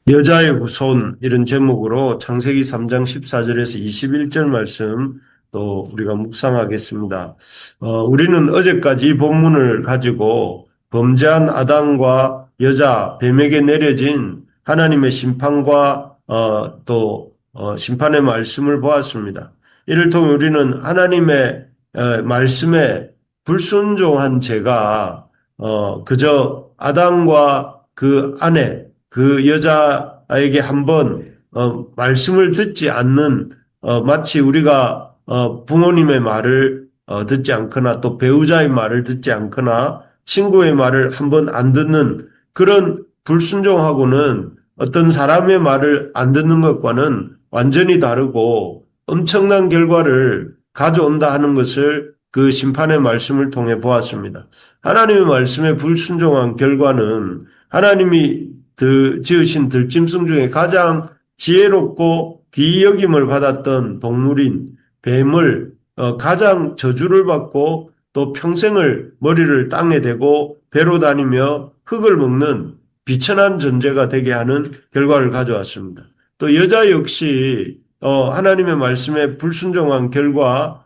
여자의 후손 이런 제목으로 창세기 3장 14절에서 21절 말씀 또 우리가 묵상하겠습니다. 우리는 어제까지 이 본문을 가지고 범죄한 아담과 여자 뱀에게 내려진 하나님의 심판과 심판의 말씀을 보았습니다. 이를 통해 우리는 하나님의 말씀에 불순종한 죄가 그저 아담과 그 아내 그 여자에게 한번 말씀을 듣지 않는 마치 우리가 부모님의 말을 듣지 않거나 또 배우자의 말을 듣지 않거나 친구의 말을 한번 안 듣는 그런 불순종하고는 어떤 사람의 말을 안 듣는 것과는 완전히 다르고 엄청난 결과를 가져온다 하는 것을 그 심판의 말씀을 통해 보았습니다. 하나님의 말씀에 불순종한 결과는 하나님이 지으신 들짐승 중에 가장 지혜롭고 귀여김을 받았던 동물인 뱀을 가장 저주를 받고 또 평생을 머리를 땅에 대고 배로 다니며 흙을 먹는 비천한 존재가 되게 하는 결과를 가져왔습니다. 또 여자 역시 하나님의 말씀에 불순종한 결과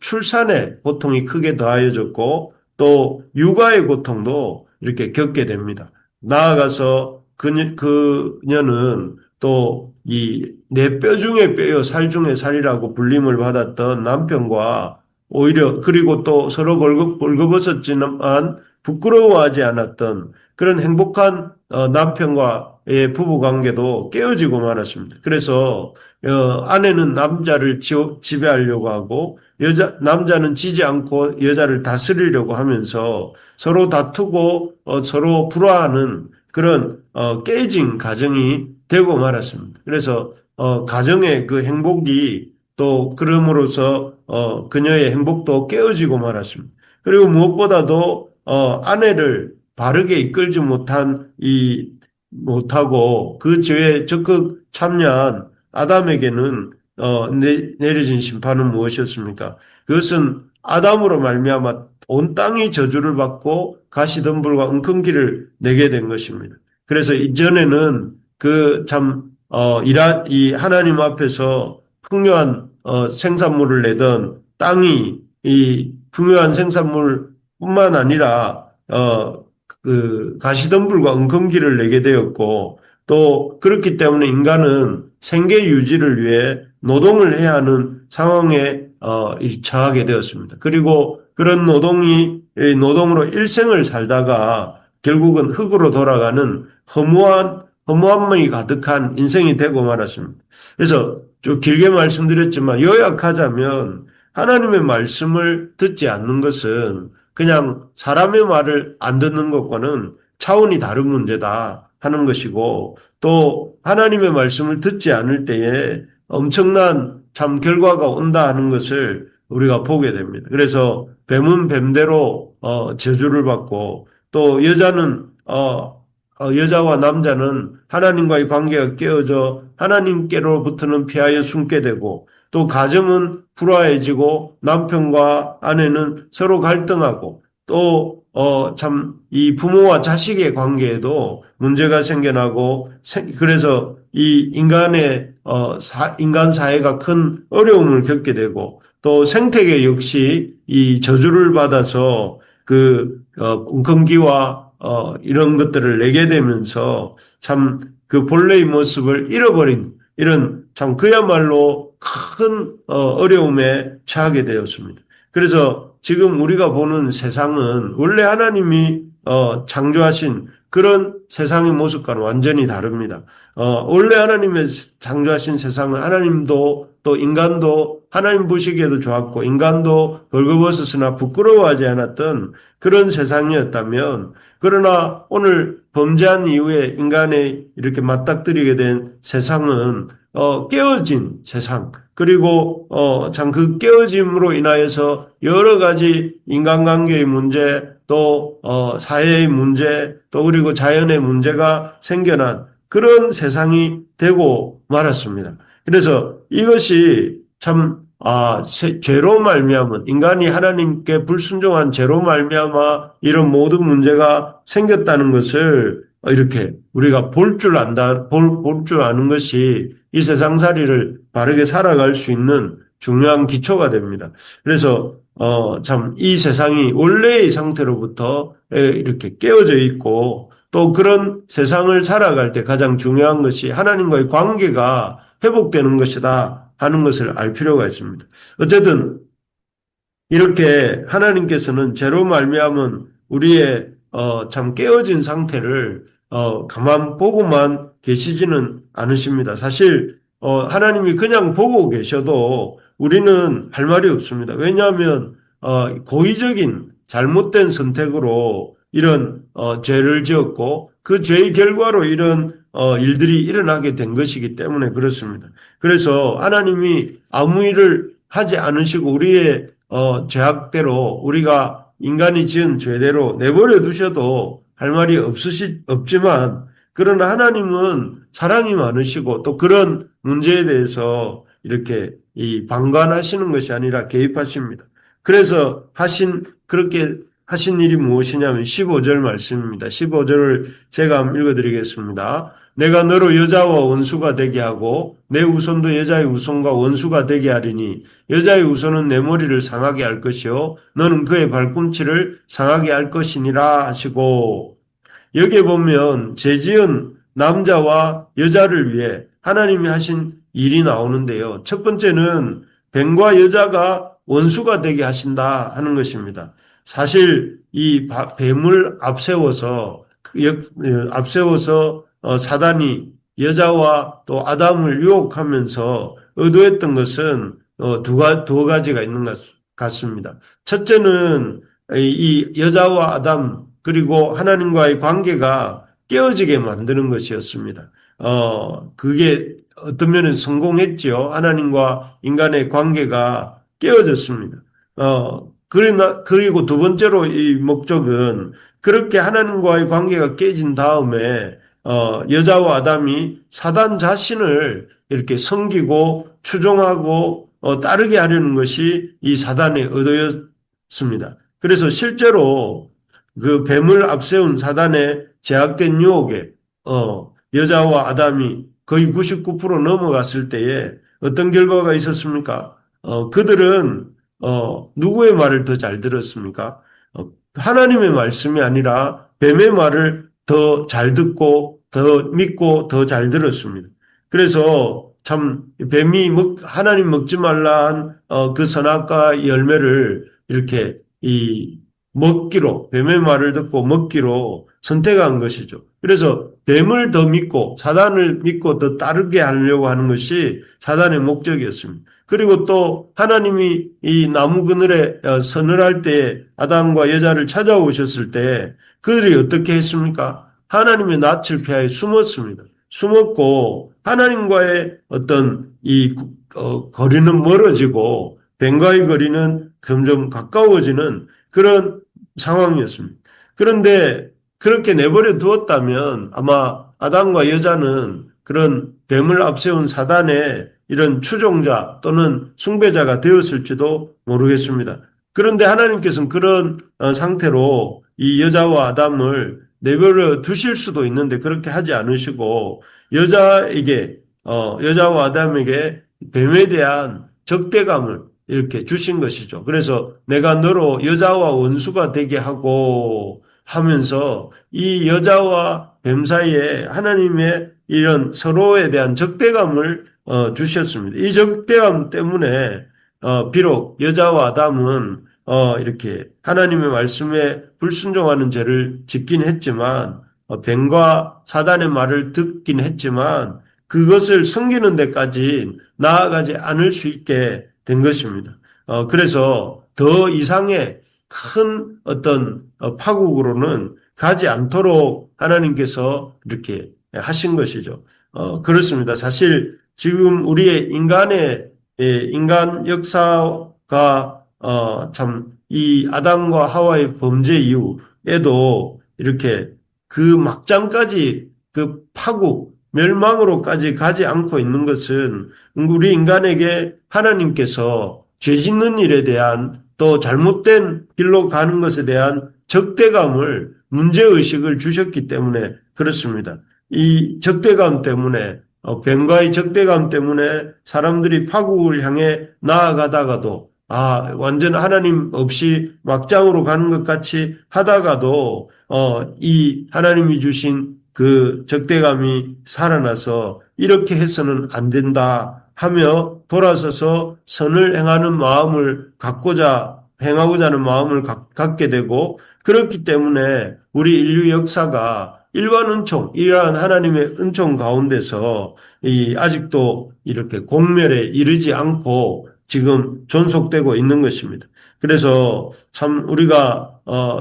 출산의 고통이 크게 더하여졌고 또 육아의 고통도 이렇게 겪게 됩니다. 나아가서 그녀는 또 이 내 뼈 중에 뼈요 살 중에 살이라고 불림을 받았던 남편과 오히려 그리고 또 서로 벌거벗었지만 부끄러워하지 않았던 그런 행복한 남편과의 부부 관계도 깨어지고 말았습니다. 그래서 아내는 남자를 지배하려고 하고 남자는 지지 않고 여자를 다스리려고 하면서 서로 다투고 서로 불화하는 그런 깨진 가정이 되고 말았습니다. 그래서 가정의 그 행복이 또 그럼으로써 그녀의 행복도 깨어지고 말았습니다. 그리고 무엇보다도 아내를 바르게 이끌지 못하고 그 죄에 적극 참여한 아담에게는 내려진 심판은 무엇이었습니까? 그것은 아담으로 말미암아 온 땅이 저주를 받고 가시덤불과 엉겅퀴를 내게 된 것입니다. 그래서 이전에는 이 하나님 앞에서 풍요한 생산물을 내던 땅이 이 풍요한 생산물뿐만 아니라 그 가시덤불과 엉겅퀴를 내게 되었고 또 그렇기 때문에 인간은 생계 유지를 위해 노동을 해야 하는 상황에 처하게 되었습니다. 그리고 그런 노동으로 일생을 살다가 결국은 흙으로 돌아가는 허무함이 가득한 인생이 되고 말았습니다. 그래서 좀 길게 말씀드렸지만 요약하자면 하나님의 말씀을 듣지 않는 것은 그냥 사람의 말을 안 듣는 것과는 차원이 다른 문제다 하는 것이고 또 하나님의 말씀을 듣지 않을 때에 엄청난 참 결과가 온다 하는 것을 우리가 보게 됩니다. 그래서 뱀은 뱀대로 저주를 받고 또 여자와 남자는 하나님과의 관계가 깨어져 하나님께로부터는 피하여 숨게 되고 또 가정은 불화해지고 남편과 아내는 서로 갈등하고 또 이 부모와 자식의 관계에도 문제가 생겨나고 그래서 이 인간 사회가 큰 어려움을 겪게 되고 또 생태계 역시 이 저주를 받아서 웅큼기와 이런 것들을 내게 되면서 참 그 본래의 모습을 잃어버린 이런 참 그야말로 큰 어려움에 처하게 되었습니다. 그래서 지금 우리가 보는 세상은 원래 하나님이 창조하신 그런 세상의 모습과는 완전히 다릅니다. 원래 하나님의 창조하신 세상은 하나님도 또 인간도 하나님 보시기에도 좋았고 인간도 벌거벗었으나 부끄러워하지 않았던 그런 세상이었다면 그러나 오늘 범죄한 이후에 인간에 이렇게 맞닥뜨리게 된 세상은 깨어진 세상 그리고 참 그 깨어짐으로 인하여서 여러 가지 인간관계의 문제 또 사회의 문제 또 그리고 자연의 문제가 생겨난 그런 세상이 되고 말았습니다. 그래서 이것이 참 죄로 말미암은 인간이 하나님께 불순종한 죄로 말미암아 이런 모든 문제가 생겼다는 것을 이렇게 우리가 볼 줄 아는 것이 이 세상살이를 바르게 살아갈 수 있는 중요한 기초가 됩니다. 그래서 참 이 세상이 원래의 상태로부터 이렇게 깨어져 있고 또 그런 세상을 살아갈 때 가장 중요한 것이 하나님과의 관계가 회복되는 것이다 하는 것을 알 필요가 있습니다. 어쨌든 이렇게 하나님께서는 죄로 말미암은 우리의 참 깨어진 상태를 가만 보고만 계시지는 않으십니다. 사실 하나님이 그냥 보고 계셔도 우리는 할 말이 없습니다. 왜냐하면 고의적인 잘못된 선택으로 이런 죄를 지었고 그 죄의 결과로 이런 일들이 일어나게 된 것이기 때문에 그렇습니다. 그래서 하나님이 아무 일을 하지 않으시고 우리의 죄악대로 우리가 인간이 지은 죄대로 내버려 두셔도 할 말이 없지만 그러나 하나님은 사랑이 많으시고 또 그런 문제에 대해서 이렇게 이 방관하시는 것이 아니라 개입하십니다. 그래서 그렇게 하신 일이 무엇이냐면 15절 말씀입니다. 15절을 제가 한번 읽어드리겠습니다. 내가 너로 여자와 원수가 되게 하고 내 후손도 여자의 후손과 원수가 되게 하리니 여자의 후손은 내 머리를 상하게 할 것이요 너는 그의 발꿈치를 상하게 할 것이니라 하시고 여기에 보면 죄지은 남자와 여자를 위해 하나님이 하신 일이 나오는데요. 첫 번째는 뱀과 여자가 원수가 되게 하신다 하는 것입니다. 사실 이 뱀을 앞세워서 사단이 여자와 또 아담을 유혹하면서 의도했던 것은 두 가지가 있는 것 같습니다. 첫째는 이 여자와 아담 그리고 하나님과의 관계가 깨어지게 만드는 것이었습니다. 그게 어떤 면에서 성공했지요. 하나님과 인간의 관계가 깨어졌습니다. 그리고 두 번째로 이 목적은 그렇게 하나님과의 관계가 깨진 다음에 여자와 아담이 사단 자신을 이렇게 섬기고 추종하고 따르게 하려는 것이 이 사단의 의도였습니다. 그래서 실제로 그 뱀을 앞세운 사단의 제약된 유혹에 여자와 아담이 거의 99% 넘어갔을 때에 어떤 결과가 있었습니까? 그들은 누구의 말을 더 잘 들었습니까? 하나님의 말씀이 아니라 뱀의 말을 더 잘 듣고 더 믿고 더 잘 들었습니다. 그래서 참 뱀이 하나님 먹지 말라 한 그 선악과 열매를 이렇게 뱀의 말을 듣고 먹기로 선택한 것이죠. 그래서 뱀을 더 믿고 사단을 믿고 더 따르게 하려고 하는 것이 사단의 목적이었습니다. 그리고 또 하나님이 이 나무 그늘에 서늘할 때에 아담과 여자를 찾아오셨을 때 그들이 어떻게 했습니까? 하나님의 낯을 피하여 숨었습니다. 숨었고 하나님과의 어떤 거리는 멀어지고 뱀과의 거리는 점점 가까워지는 그런 상황이었습니다. 그런데 그렇게 내버려 두었다면 아마 아담과 여자는 그런 뱀을 앞세운 사단의 이런 추종자 또는 숭배자가 되었을지도 모르겠습니다. 그런데 하나님께서는 그런 상태로 이 여자와 아담을 내버려 두실 수도 있는데 그렇게 하지 않으시고 여자와 아담에게 뱀에 대한 적대감을 이렇게 주신 것이죠. 그래서 내가 너로 여자와 원수가 되게 하고 하면서 이 여자와 뱀 사이에 하나님의 이런 서로에 대한 적대감을 주셨습니다. 이 적대감 때문에 비록 여자와 아담은 이렇게 하나님의 말씀에 불순종하는 죄를 짓긴 했지만 뱀과 사단의 말을 듣긴 했지만 그것을 섬기는 데까지 나아가지 않을 수 있게 된 것입니다. 그래서 더 이상의 큰 어떤 파국으로는 가지 않도록 하나님께서 이렇게 하신 것이죠. 그렇습니다. 사실 지금 우리의 인간 역사가 참 이 아담과 하와의 범죄 이후에도 이렇게 그 막장까지 그 파국, 멸망으로까지 가지 않고 있는 것은 우리 인간에게 하나님께서 죄 짓는 일에 대한 또 잘못된 길로 가는 것에 대한 적대감을 문제의식을 주셨기 때문에 그렇습니다. 이 적대감 때문에 뱀과의 적대감 때문에 사람들이 파국을 향해 나아가다가도 완전 하나님 없이 막장으로 가는 것 같이 하다가도 이 하나님이 주신 그 적대감이 살아나서 이렇게 해서는 안 된다 하며 돌아서서 선을 행하는 마음을 행하고자 하는 마음을 갖게 되고 그렇기 때문에 우리 인류 역사가 일반 은총, 이러한 하나님의 은총 가운데서 아직도 이렇게 공멸에 이르지 않고 지금 존속되고 있는 것입니다. 그래서 참 우리가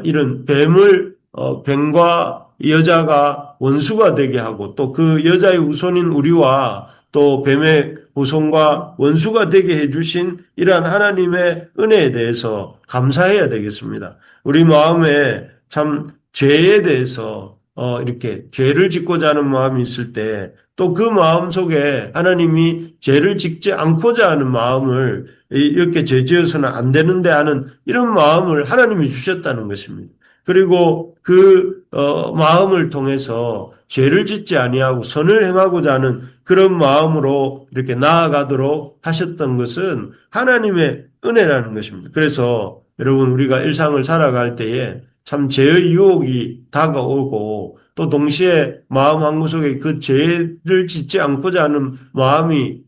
이런 뱀과 여자가 원수가 되게 하고 또 그 여자의 후손인 우리와 또 뱀의 후손과 원수가 되게 해주신 이러한 하나님의 은혜에 대해서 감사해야 되겠습니다. 우리 마음에 참 죄에 대해서 이렇게 죄를 짓고자 하는 마음이 있을 때 또 그 마음 속에 하나님이 죄를 짓지 않고자 하는 마음을 이렇게 죄 지어서는 안 되는데 하는 이런 마음을 하나님이 주셨다는 것입니다. 그리고 그 마음을 통해서 죄를 짓지 아니하고 선을 행하고자 하는 그런 마음으로 이렇게 나아가도록 하셨던 것은 하나님의 은혜라는 것입니다. 그래서 여러분 우리가 일상을 살아갈 때에 참 죄의 유혹이 다가오고 또 동시에 마음 한구석에 그 죄를 짓지 않고자 하는 마음이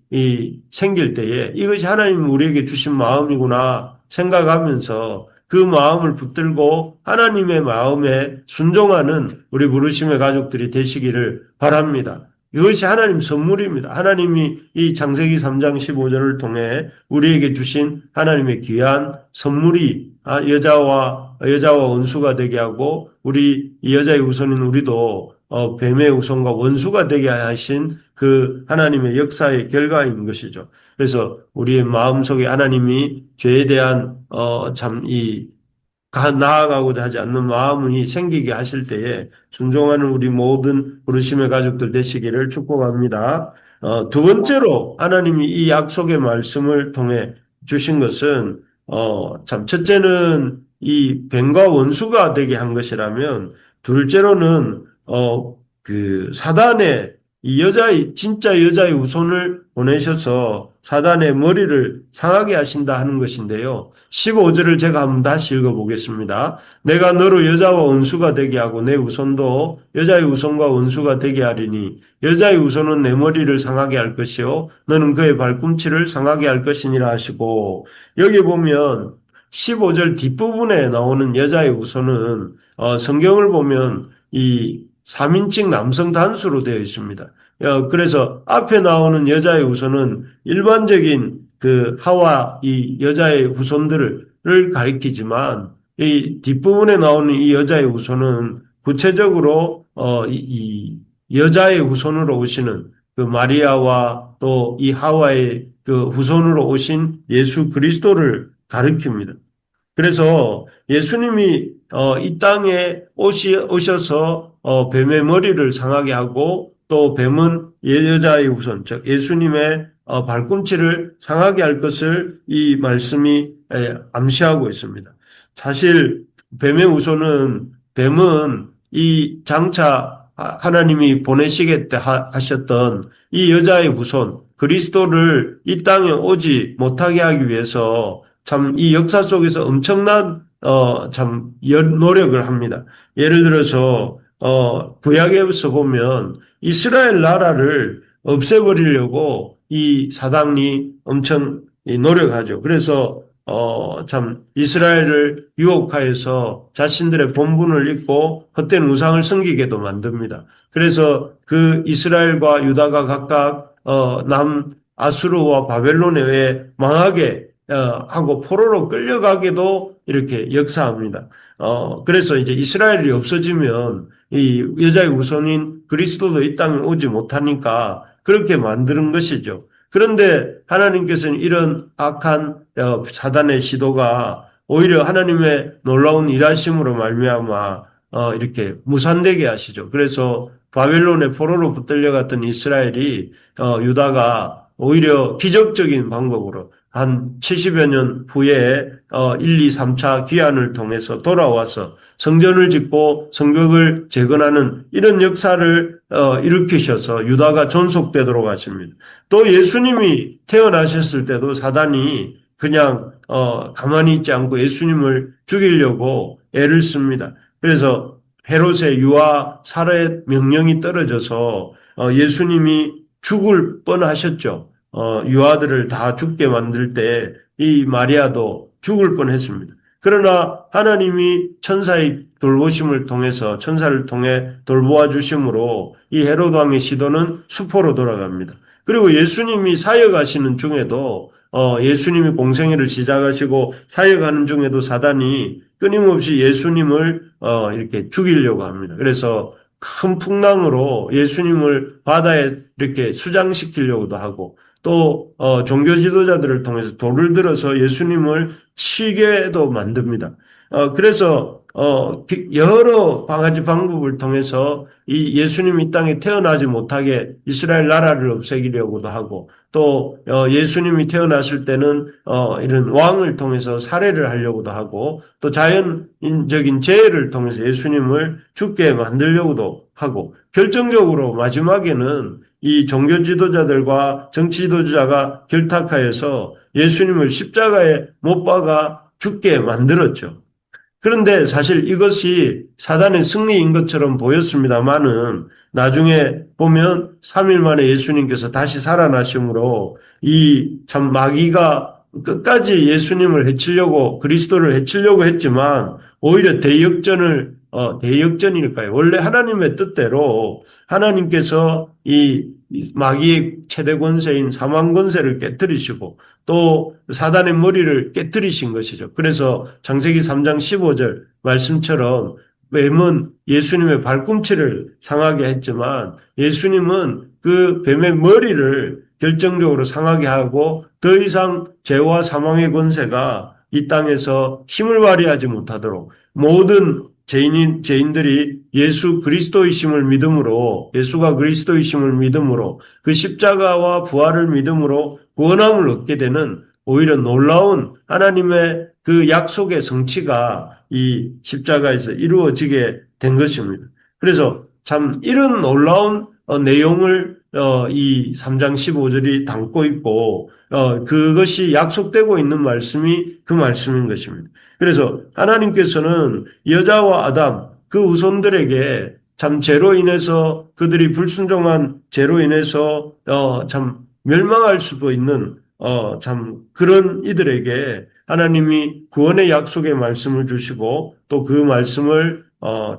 생길 때에 이것이 하나님 우리에게 주신 마음이구나 생각하면서 그 마음을 붙들고 하나님의 마음에 순종하는 우리 부르심의 가족들이 되시기를 바랍니다. 이것이 하나님 선물입니다. 하나님이 이 창세기 3장 15절을 통해 우리에게 주신 하나님의 귀한 선물이 여자와 원수가 되게 하고 우리 여자의 후손인 우리도 뱀의 후손과 원수가 되게 하신 그 하나님의 역사의 결과인 것이죠. 그래서 우리의 마음속에 하나님이 죄에 대한 나아가고자 하지 않는 마음이 생기게 하실 때에 순종하는 우리 모든 부르심의 가족들 되시기를 축복합니다. 두 번째로 하나님이 이 약속의 말씀을 통해 주신 것은 첫째는 이 뱀과 원수가 되게 한 것이라면 둘째로는 그 사단의 진짜 여자의 후손을 보내셔서 사단의 머리를 상하게 하신다 하는 것인데요. 15절을 제가 한번 다시 읽어보겠습니다. 내가 너로 여자와 원수가 되게 하고 내 후손도 여자의 후손과 원수가 되게 하리니 여자의 후손은 내 머리를 상하게 할 것이요 너는 그의 발꿈치를 상하게 할 것이니라 하시고 여기 보면 15절 뒷부분에 나오는 여자의 후손은 성경을 보면 이 3인칭 남성 단수로 되어 있습니다. 그래서 앞에 나오는 여자의 후손은 일반적인 그 하와 이 여자의 후손들을 가리키지만 이 뒷부분에 나오는 이 여자의 후손은 구체적으로 이 여자의 후손으로 오시는 그 마리아와 또 이 하와의 그 후손으로 오신 예수 그리스도를 가리킵니다. 그래서 예수님이 이 땅에 오셔서 뱀의 머리를 상하게 하고 또 뱀은 여자의 후손, 즉 예수님의 발꿈치를 상하게 할 것을 이 말씀이 암시하고 있습니다. 사실 뱀의 뱀은 이 장차 하나님이 보내시겠다 하셨던 이 여자의 후손 그리스도를 이 땅에 오지 못하게 하기 위해서 참 이 역사 속에서 엄청난 노력을 합니다. 예를 들어서 구약에서 보면 이스라엘 나라를 없애버리려고 이 사단이 엄청 노력하죠. 그래서 이스라엘을 유혹하여서 자신들의 본분을 잊고 헛된 우상을 섬기게도 만듭니다. 그래서 그 이스라엘과 유다가 각각 아수르와 바벨론에 의해 망하게 하고 포로로 끌려가게도 이렇게 역사합니다. 그래서 이제 이스라엘이 없어지면 이 여자의 후손인 그리스도도 이 땅에 오지 못하니까 그렇게 만드는 것이죠. 그런데 하나님께서는 이런 악한 사단의 시도가 오히려 하나님의 놀라운 일하심으로 말미암아 이렇게 무산되게 하시죠. 그래서 바벨론의 포로로 붙들려갔던 이스라엘이 유다가 오히려 기적적인 방법으로 한 70여 년 후에 1, 2, 3차 귀환을 통해서 돌아와서 성전을 짓고 성벽을 재건하는 이런 역사를 일으키셔서 유다가 존속되도록 하십니다. 또 예수님이 태어나셨을 때도 사단이 그냥 가만히 있지 않고 예수님을 죽이려고 애를 씁니다. 그래서 헤롯의 유아 살해 명령이 떨어져서 예수님이 죽을 뻔하셨죠. 유아들을 다 죽게 만들 때 이 마리아도 죽을 뻔했습니다. 그러나 하나님이 천사의 돌보심을 통해서 천사를 통해 돌보아 주심으로 이 헤롯 왕의 시도는 수포로 돌아갑니다. 그리고 예수님이 사역하시는 중에도 예수님이 공생애를 시작하시고 사역하는 중에도 사단이 끊임없이 예수님을 이렇게 죽이려고 합니다. 그래서 큰 풍랑으로 예수님을 바다에 이렇게 수장시키려고도 하고 또 종교 지도자들을 통해서 돌을 들어서 예수님을 치게도 만듭니다. 그래서 여러 방가지 방법을 통해서 이 예수님이 이 땅에 태어나지 못하게 이스라엘 나라를 없애기려고도 하고 또 예수님이 태어났을 때는 이런 왕을 통해서 살해를 하려고도 하고 또 자연적인 재해를 통해서 예수님을 죽게 만들려고도 하고 결정적으로 마지막에는 이 종교 지도자들과 정치 지도자가 결탁하여서 예수님을 십자가에 못 박아 죽게 만들었죠. 그런데 사실 이것이 사단의 승리인 것처럼 보였습니다만은 나중에 보면 3일 만에 예수님께서 다시 살아나심으로 이 참 마귀가 끝까지 예수님을 해치려고 그리스도를 해치려고 했지만 오히려 대역전일까요? 원래 하나님의 뜻대로 하나님께서 이 마귀의 최대 권세인 사망 권세를 깨뜨리시고 또 사단의 머리를 깨뜨리신 것이죠. 그래서 창세기 3장 15절 말씀처럼 뱀은 예수님의 발꿈치를 상하게 했지만 예수님은 그 뱀의 머리를 결정적으로 상하게 하고 더 이상 죄와 사망의 권세가 이 땅에서 힘을 발휘하지 못하도록 모든 죄인들이 예수 그리스도이심을 믿음으로 예수가 그리스도이심을 믿음으로 그 십자가와 부활을 믿음으로 구원함을 얻게 되는 오히려 놀라운 하나님의 그 약속의 성취가 이 십자가에서 이루어지게 된 것입니다. 그래서 참 이런 놀라운 내용을 이 3장 15절이 담고 있고 그것이 약속되고 있는 말씀이 그 말씀인 것입니다. 그래서 하나님께서는 여자와 아담 그 후손들에게 참 죄로 인해서 그들이 불순종한 죄로 인해서 참 멸망할 수도 있는 참 그런 이들에게 하나님이 구원의 약속의 말씀을 주시고 또 그 말씀을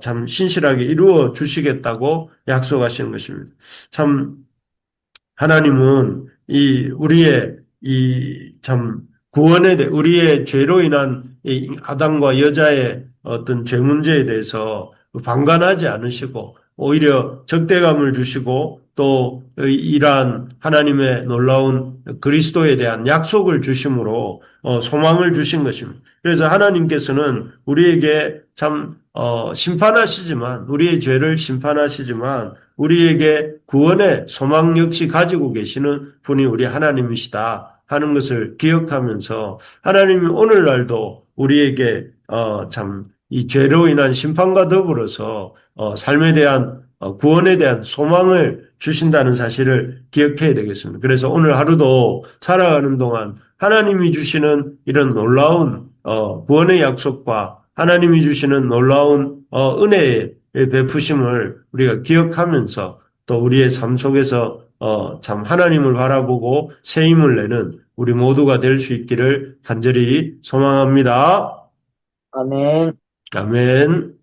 참 신실하게 이루어 주시겠다고 약속하시는 것입니다. 참 하나님은 이 우리의 이 참 구원에 대해 우리의 죄로 인한 이 아담과 여자의 어떤 죄 문제에 대해서 방관하지 않으시고 오히려 적대감을 주시고 또 이러한 하나님의 놀라운 그리스도에 대한 약속을 주심으로 소망을 주신 것입니다. 그래서 하나님께서는 우리에게 참 심판하시지만 우리의 죄를 심판하시지만 우리에게 구원의 소망 역시 가지고 계시는 분이 우리 하나님이시다 하는 것을 기억하면서 하나님이 오늘날도 우리에게 참 이 죄로 인한 심판과 더불어서 삶에 대한 구원에 대한 소망을 주신다는 사실을 기억해야 되겠습니다. 그래서 오늘 하루도 살아가는 동안 하나님이 주시는 이런 놀라운 구원의 약속과 하나님이 주시는 놀라운 은혜의 베푸심을 우리가 기억하면서 또 우리의 삶 속에서 참 하나님을 바라보고 새 힘을 내는 우리 모두가 될 수 있기를 간절히 소망합니다. 아멘. 아멘.